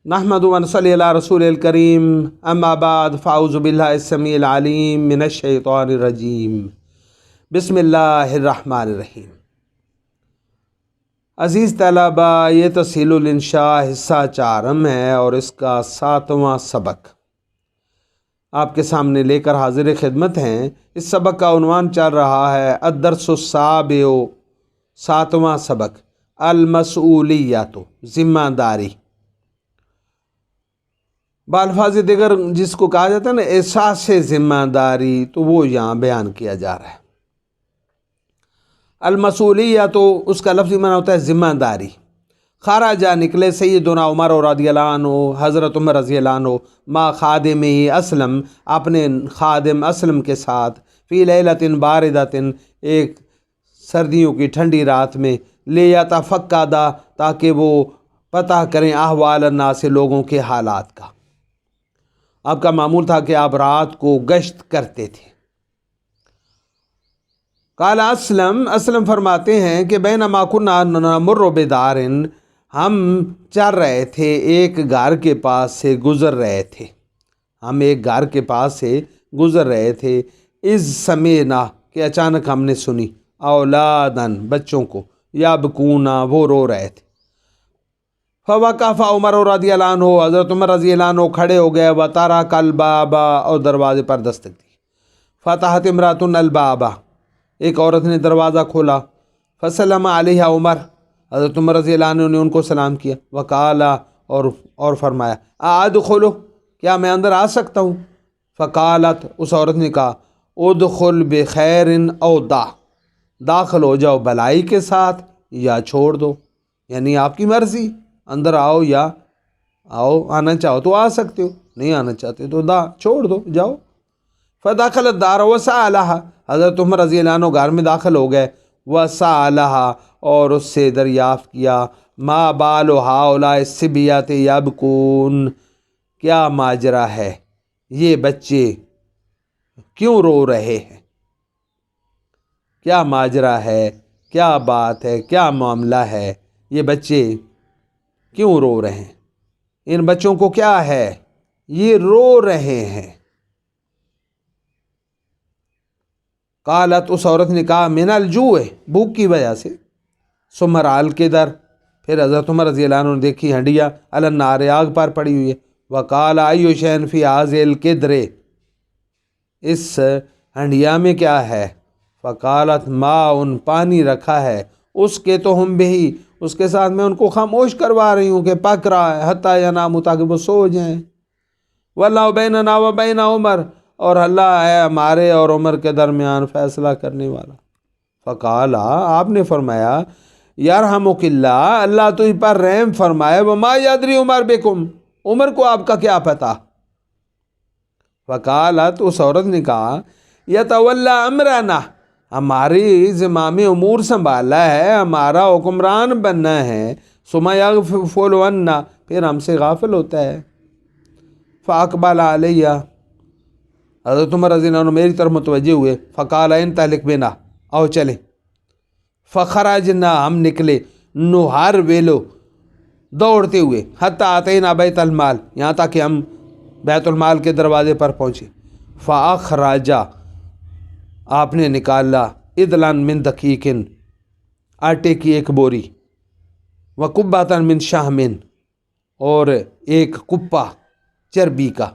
نحمد و نصلی علی رسول الکریم اما بعد فاعوذ باللہ السمیع العلیم من الشیطان الرجیم بسم اللہ الرحمن الرحیم۔ عزیز طلبہ، یہ تسھیل الانشاء حصہ 4 ہے اور اس کا 7واں سبق آپ کے سامنے لے کر حاضر خدمت ہیں۔ اس سبق کا عنوان چل رہا ہے الدرس السابع، 7واں سبق، المسؤولیت، ذمہ داری۔ بالفاظ دیگر جس کو کہا جاتا ہے نا احساس ذمہ داری، تو وہ یہاں بیان کیا جا رہا ہے۔ المسؤولیہ تو اس کا لفظی معنی ہوتا ہے ذمہ داری۔ خارجہ نکلے سیدنا عمر رضی اللہ عنہ، حضرت عمر رضی اللہ عنہ، ما خادم اسلم، اپنے خادم اسلم کے ساتھ، فی لیلۃ باردۃ، ایک سردیوں کی ٹھنڈی رات میں، لیتفقدا، تاکہ وہ پتہ کریں احوال الناس، لوگوں کے حالات کا۔ آپ کا معمول تھا کہ آپ رات کو گشت کرتے تھے۔ قال اسلم فرماتے ہیں کہ بینما کنا نمر بدار، ہم چل رہے تھے، ایک گھر کے پاس سے گزر رہے تھے، ہم ایک گھر کے پاس سے گزر رہے تھے، اذ سمعنا، کہ اچانک ہم نے سنی، اولادن، بچوں کو، یبکونا، وہ رو رہے تھے۔ فوقف عمر رضی اللہ عنہ، حضرت عمر رضی اللہ عنہ کھڑے ہو گئے، وترک الباب، اور دروازے پر دستک دی۔ فتحت امرأۃ الباب، ایک عورت نے دروازہ کھولا۔ فسلم علیہ عمر، حضرت عمر رضی اللہ عنہ نے ان کو سلام کیا۔ وقال، اور فرمایا، ادخلوا، کیا میں اندر آ سکتا ہوں؟ فقالت، اس عورت نے کہا، ادخل بخیر او دع، داخل ہو جاؤ بھلائی کے ساتھ یا چھوڑ دو، یعنی آپ کی مرضی، اندر آؤ یا آؤ، آنا چاہو تو آ سکتے ہو، نہیں آنا چاہتے تو چھوڑ دو، جاؤ۔ فدخل الدار وسألها، حضرت عمر رضی اللہ عنہ گھر میں داخل ہو گئے، وسألها، اور اس سے دریافت کیا، ما بال هؤلاء الصبیۃ یبکون، کیا ماجرا ہے، یہ بچے کیوں رو رہے ہیں، کیا ماجرا ہے، کیا بات ہے، کیا معاملہ ہے، یہ بچے کیوں رو رہے ہیں، ان بچوں کو کیا ہے، یہ رو رہے ہیں۔ قالت، اس عورت نے کہا، من الجوع، بھوک کی وجہ سے۔ ثم رأى القدر، پھر حضرت عمر رضی اللہ عنہ نے دیکھی ہنڈیا، علی النار، آگ پر پڑی ہوئی ہے۔ وقال ای شیء فی هذه القدر، اس ہنڈیا میں کیا ہے؟ فقالت ماء، پانی رکھا ہے، اس کے تو ہم بھی، اس کے ساتھ میں ان کو خاموش کروا رہی ہوں کہ پک رہا ہے، حتی یناموا، تاکہ وہ سو جائیں۔ واللہ بیننا و بین عمر، اور اللہ ہے ہمارے اور عمر کے درمیان فیصلہ کرنے والا۔ فقال، آپ نے فرمایا، یرحمک اللہ، اللہ تجھ پر رحم فرمائے، وما یدری عمر بکم، عمر کو آپ کا کیا پتہ؟ فقالت، اس عورت نے کہا، یتولی امرنا، ہماری زمام امور سنبھالا ہے، ہمارا حکمران بننا ہے، ثم یغفل عنا، پھر ہم سے غافل ہوتا ہے۔ فاقبل علیہ، حضرت عمر رضی اللہ عنہ میری طرف متوجہ ہوئے۔ فقال انطلق بنا، آؤ چلیں۔ فخرجنا، ہم نکلے، نحرولو، دوڑتے ہوئے، حتی اتینا بیت المال، یہاں تک کہ ہم بیت المال کے دروازے پر پہنچے۔ فاخرجا، آپ نے نکالا، ادلن من دقیق، آٹے کی ایک بوری، وکبۃ من شحم، اور ایک کپا چربی کا،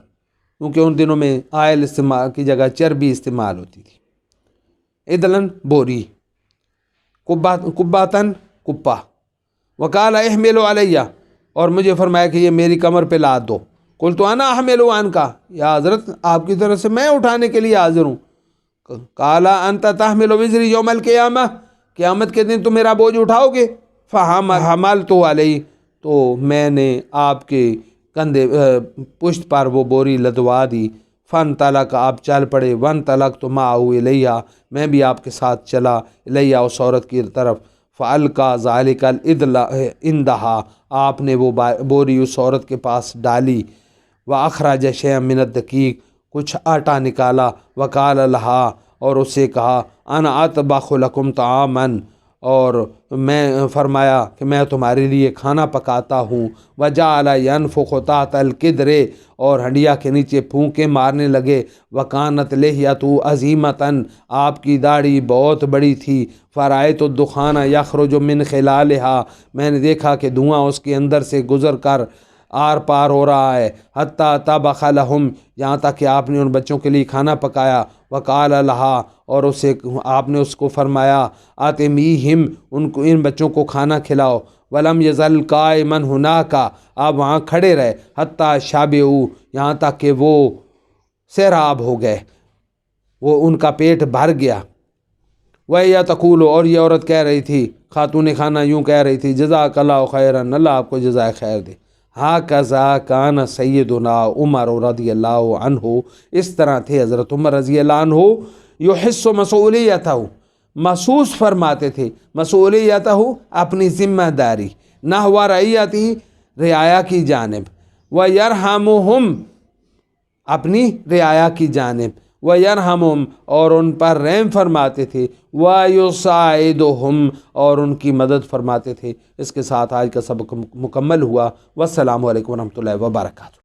کیونکہ ان دنوں میں آئل استعمال کی جگہ چربی استعمال ہوتی تھی۔ ادلن، بوری، کباتن، کپا۔ وقال احملوا علیہ، اور مجھے فرمایا کہ یہ میری کمر پہ لاد دو۔ قلت انا احمل عنک، یا حضرت آپ کی طرف سے میں اٹھانے کے لیے حاضر ہوں۔ قال انت تحمل وزری یوم القیامہ، قیامت کے دن تم میرا بوجھ اٹھاؤ گے۔ فحملت علیہ، تو میں نے آپ کے کندھے پشت پر وہ بوری لدوا دی۔ فانطلق، آپ چل پڑے، وانطلقت معہ الیہ، میں بھی آپ کے ساتھ چلا، الیہ، اس عورت کی طرف۔ فالقى ذلك الادل عندها، آپ نے وہ بوری اس عورت کے پاس ڈالی۔ واخرج شیئا من الدقیق، کچھ آٹا نکالا۔ وقال لها، اور اسے کہا، انا اطبخ لکم طعاما، اور میں فرمایا کہ میں تمہارے لیے کھانا پکاتا ہوں، وجعل ينفخ تحت القدر، اور ہنڈیا کے نیچے پھونکے مارنے لگے، وکانت لحیتہ عظیمۃ، آپ کی داڑھی بہت بڑی تھی، فرأیت الدخان یخرج من خلالها، میں نے دیکھا کہ دھواں اس کے اندر سے گزر کر آر پار ہو رہا ہے، حتیٰ طبخ لہم، یہاں تک کہ آپ نے ان بچوں کے لیے کھانا پکایا، وقال لہا، اور اسے آپ نے اس کو فرمایا، آتمیہم، ان بچوں کو کھانا کھلاؤ، ولم یزل قائما ہناکا، آپ وہاں کھڑے رہے، حتیٰ شابعوا، یہاں تک کہ وہ سیراب ہو گئے، وہ ان کا پیٹ بھر گیا۔ وَهِيَ تَقُولُ، اور یہ عورت کہہ رہی تھی، خاتون خانہ یوں کہہ رہی تھی، جزاک اللہ خیراً، اللہ آپ کو جزائے خیر دے۔ ہَكَذَا كَانَ سیدنا عمر رضی اللہ عنہ، اس طرح تھے حضرت عمر رضی اللہ عنہ، یحس مسئولیتہ، محسوس فرماتے تھے مسئولیتہ، اپنی ذمہ داری، نحو رعیتہ، رعایا کی جانب، وَيَرْحَمُهُمْ، اپنی رعایا کی جانب، وَيَرْحَمُهُمْ، اور ان پر رحم فرماتے تھے، وَيُسَاعِدُهُمْ، اور ان کی مدد فرماتے تھے۔ اس کے ساتھ آج کا سبق مکمل ہوا۔ والسلام علیکم ورحمۃ اللہ وبرکاتہ۔